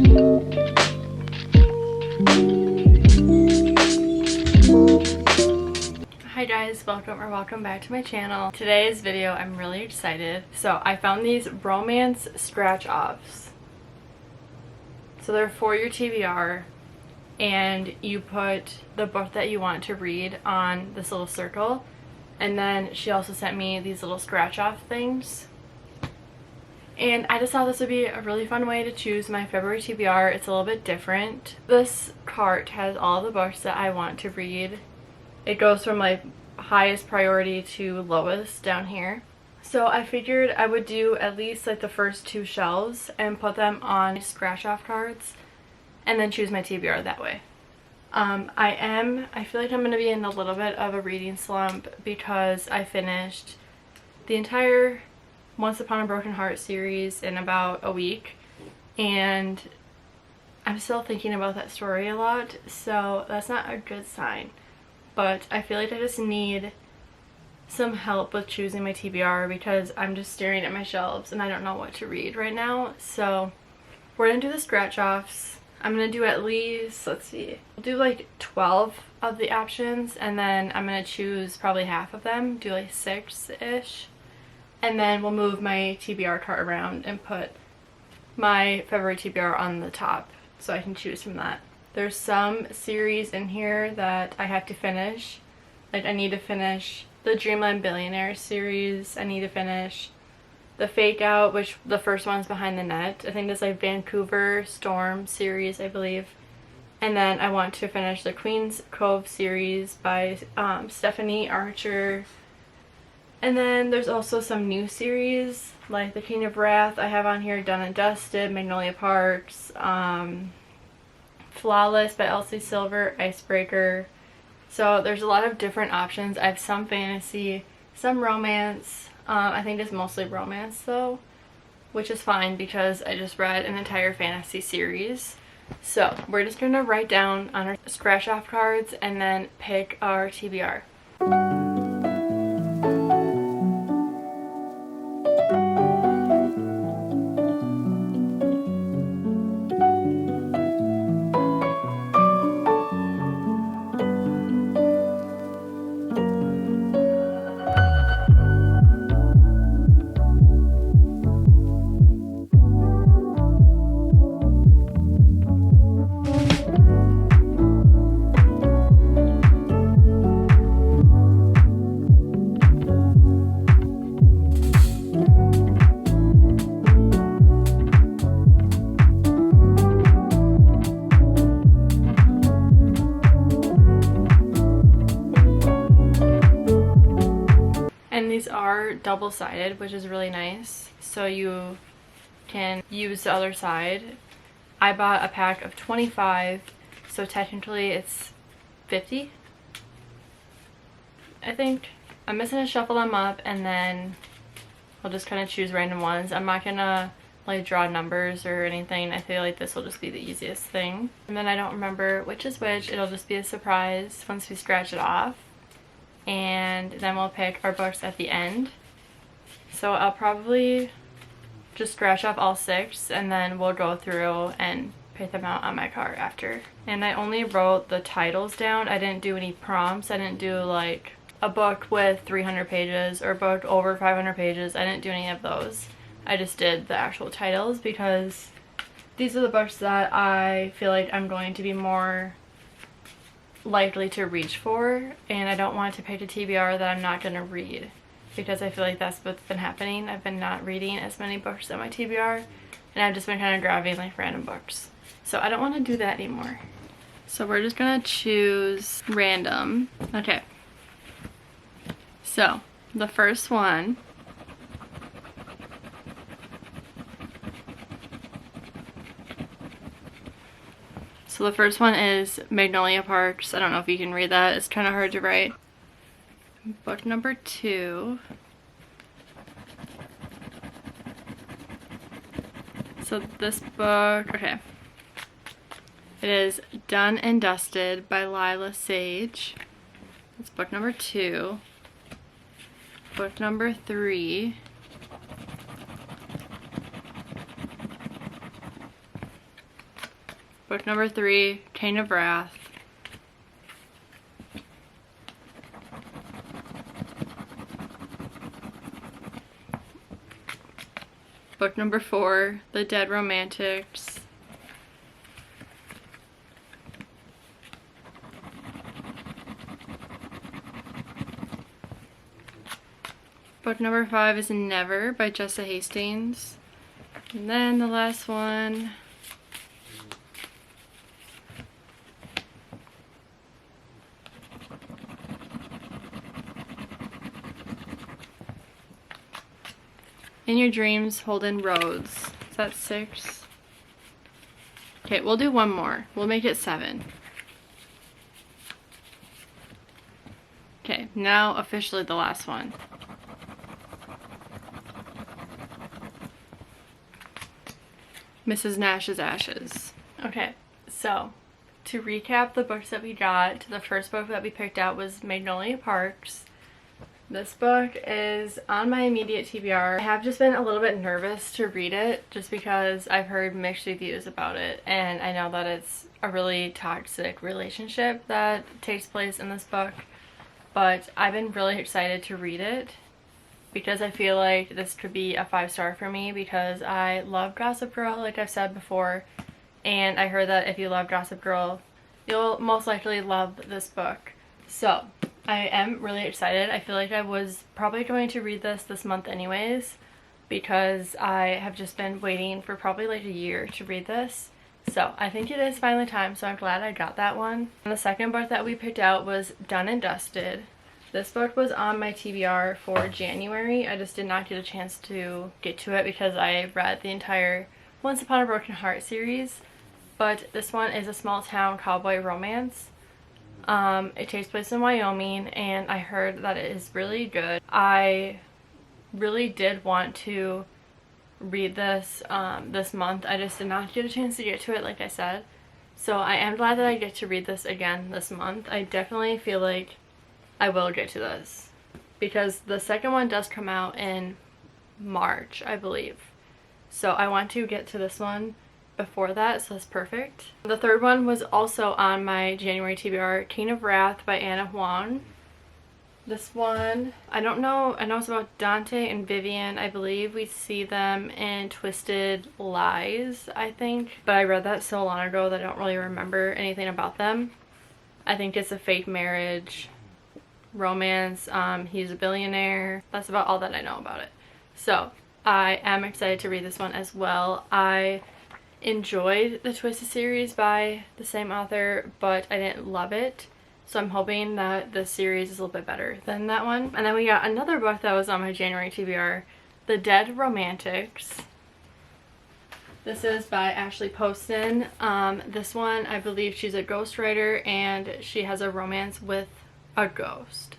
Hi guys, welcome back to my channel. Today's video, I'm really excited. So I found these romance scratch offs. So they're for your TBR, and you put the book that you want to read on this little circle, and then she also sent me these little scratch off things. And I just thought this would be a really fun way to choose my February TBR. It's a little bit different. This cart has all the books that I want to read. It goes from like highest priority to lowest down here. So I figured I would do at least like the first two shelves and put them on scratch off cards and then choose my TBR that way. I feel like I'm going to be in a little bit of a reading slump because I finished the entire Once Upon a Broken Heart series in about a week, and I'm still thinking about that story a lot, so that's not a good sign. But I feel like I just need some help with choosing my TBR because I'm just staring at my shelves and I don't know what to read right now. So we're gonna do the scratch offs. I'm gonna do at least, let's see, I'll do like 12 of the options, and then I'm gonna choose probably half of them, do like 6-ish. And then we'll move my TBR cart around and put my February TBR on the top so I can choose from that. There's some series in here that I have to finish. Like I need to finish the Dreamland Billionaire series. I need to finish the Fake Out, which the first one's Behind the Net. I think there's like Vancouver Storm series, I believe. And then I want to finish the Queen's Cove series by Stephanie Archer. And then there's also some new series, like The King of Wrath I have on here, Done and Dusted, Magnolia Parks, Flawless by Elsie Silver, Icebreaker. So there's a lot of different options. I have some fantasy, some romance. I think it's mostly romance though, which is fine because I just read an entire fantasy series. So we're just going to write down on our scratch off cards and then pick our TBR. These are double-sided, which is really nice, so you can use the other side. I bought a pack of 25, so technically it's 50, I think. I'm just gonna shuffle them up and then I'll just kind of choose random ones. I'm not gonna like draw numbers or anything. I feel like this will just be the easiest thing. And then I don't remember which is which. It'll just be a surprise once we scratch it off. And then we'll pick our books at the end. So I'll probably just scratch off all 6 and then we'll go through and pick them out on my cart after. And I only wrote the titles down. I didn't do any prompts. I didn't do like a book with 300 pages or a book over 500 pages. I didn't do any of those. I just did the actual titles because these are the books that I feel like I'm going to be more likely to reach for, and I don't want to pick a TBR that I'm not going to read because I feel like that's what's been happening. I've been not reading as many books on my TBR and I've just been kind of grabbing like random books. So I don't want to do that anymore. So we're just going to choose random. Okay. So the first one So the first one is Magnolia Parks. I don't know if you can read that. It's kind of hard to write. Book number 2. So this book, okay. It is Done and Dusted by Lila Sage. That's book number 2. Book number 3. Book number 3, Cane of Wrath. Book number 4, The Dead Romantics. Book number 5 is Never by Jessa Hastings. And then the last one, In Your Dreams, Holden Rhodes. Is that 6? Okay, we'll do one more. We'll make it 7. Okay, now officially the last one. Mrs. Nash's Ashes. Okay, so to recap the books that we got, the first book that we picked out was Magnolia Parks. This book is on my immediate TBR. I have just been a little bit nervous to read it just because I've heard mixed reviews about it, and I know that it's a really toxic relationship that takes place in this book, but I've been really excited to read it because I feel like this could be a 5-star for me because I love Gossip Girl, like I've said before, and I heard that if you love Gossip Girl, you'll most likely love this book. So I am really excited. I feel like I was probably going to read this month anyways because I have just been waiting for probably like a year to read this. So I think it is finally time, so I'm glad I got that one. And the second book that we picked out was Done and Dusted. This book was on my TBR for January. I just did not get a chance to get to it because I read the entire Once Upon a Broken Heart series. But this one is a small town cowboy romance. It takes place in Wyoming, and I heard that it is really good. I really did want to read this this month. I just did not get a chance to get to it, like I said. So I am glad that I get to read this again this month. I definitely feel like I will get to this because the second one does come out in March, I believe. So I want to get to this one before that, so that's perfect. The third one was also on my January TBR, Cane of Wrath by Anna Huang. This one, I don't know, I know it's about Dante and Vivian. I believe we see them in Twisted Lies, I think. But I read that so long ago that I don't really remember anything about them. I think it's a fake marriage romance. He's a billionaire. That's about all that I know about it. So I am excited to read this one as well. I enjoyed the Twisted series by the same author, but I didn't love it. So I'm hoping that this series is a little bit better than that one. And then we got another book that was on my January TBR, The Dead Romantics. This is by Ashley Poston. This one, I believe she's a ghostwriter and she has a romance with a ghost.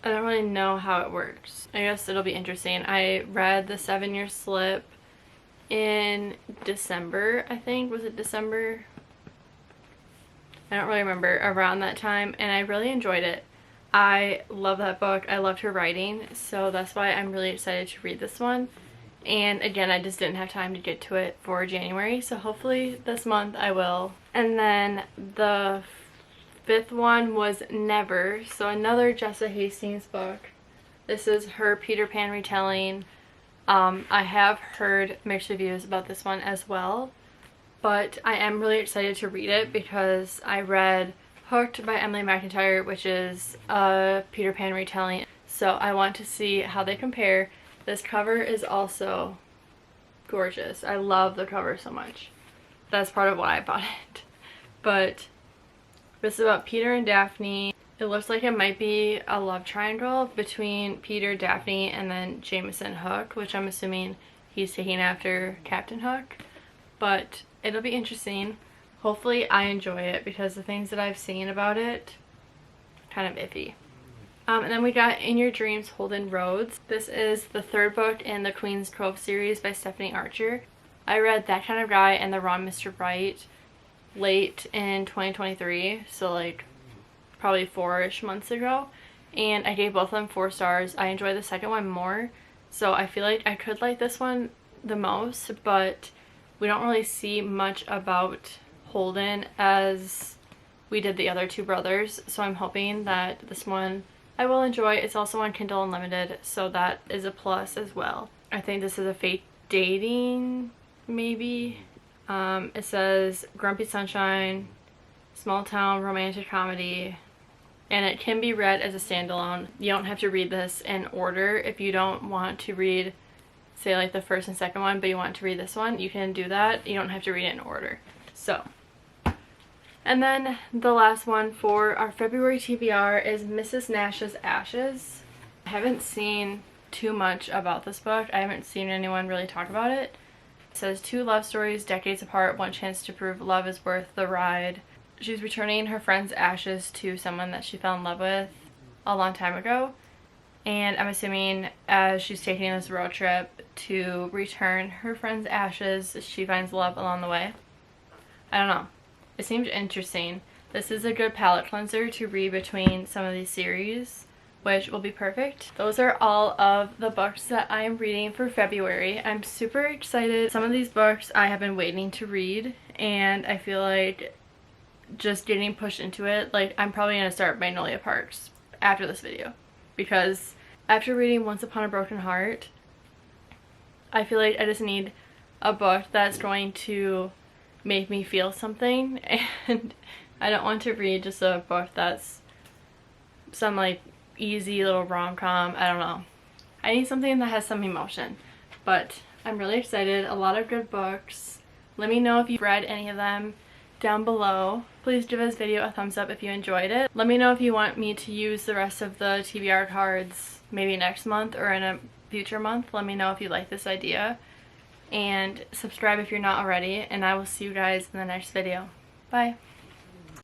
I don't really know how it works. I guess it'll be interesting. I read The 7-Year Slip in December, I think. Was it December? I don't really remember, around that time, and I really enjoyed it. I love that book. I loved her writing, so that's why I'm really excited to read this one. And again, I just didn't have time to get to it for January, so hopefully this month I will. And then the fifth one was Never, so another Jessa Hastings book. This is her Peter Pan retelling. I have heard mixed reviews about this one as well, but I am really excited to read it because I read Hooked by Emily McIntyre, which is a Peter Pan retelling, so I want to see how they compare. This cover is also gorgeous. I love the cover so much. That's part of why I bought it. But this is about Peter and Daphne. It looks like it might be a love triangle between Peter, Daphne, and then Jameson Hook, which I'm assuming he's taking after Captain Hook. But it'll be interesting. Hopefully I enjoy it because the things that I've seen about it, kind of iffy. And then we got In Your Dreams, Holden Rhodes. This is the third book in the Queen's Cove series by Stephanie Archer. I read That Kind of Guy and The Wrong Mr. Right late in 2023, so like probably 4-ish months ago, and I gave both of them 4 stars. I enjoyed the second one more, so I feel like I could like this one the most, but we don't really see much about Holden as we did the other two brothers, so I'm hoping that this one I will enjoy. It's also on Kindle Unlimited, so that is a plus as well. I think this is a fake dating, maybe. It says Grumpy Sunshine, small town romantic comedy, and it can be read as a standalone. You don't have to read this in order. If you don't want to read, say, like the first and second one, but you want to read this one, you can do that. You don't have to read it in order. So, and then the last one for our February TBR is Mrs. Nash's Ashes. I haven't seen too much about this book. I haven't seen anyone really talk about it. It says 2 love stories, decades apart, one chance to prove love is worth the ride. She's returning her friend's ashes to someone that she fell in love with a long time ago. And I'm assuming as she's taking this road trip to return her friend's ashes, she finds love along the way. I don't know. It seems interesting. This is a good palate cleanser to read between some of these series, which will be perfect. Those are all of the books that I am reading for February. I'm super excited. Some of these books I have been waiting to read, and I feel like just getting pushed into it. Like, I'm probably going to start Magnolia Parks after this video, because after reading Once Upon a Broken Heart, I feel like I just need a book that's going to make me feel something, and I don't want to read just a book that's some like easy little rom-com. I don't know. I need something that has some emotion, but I'm really excited. A lot of good books. Let me know if you've read any of them down below. Please give this video a thumbs up if you enjoyed it. Let me know if you want me to use the rest of the TBR cards maybe next month or in a future month. Let me know if you like this idea, and subscribe if you're not already, and I will see you guys in the next video. Bye.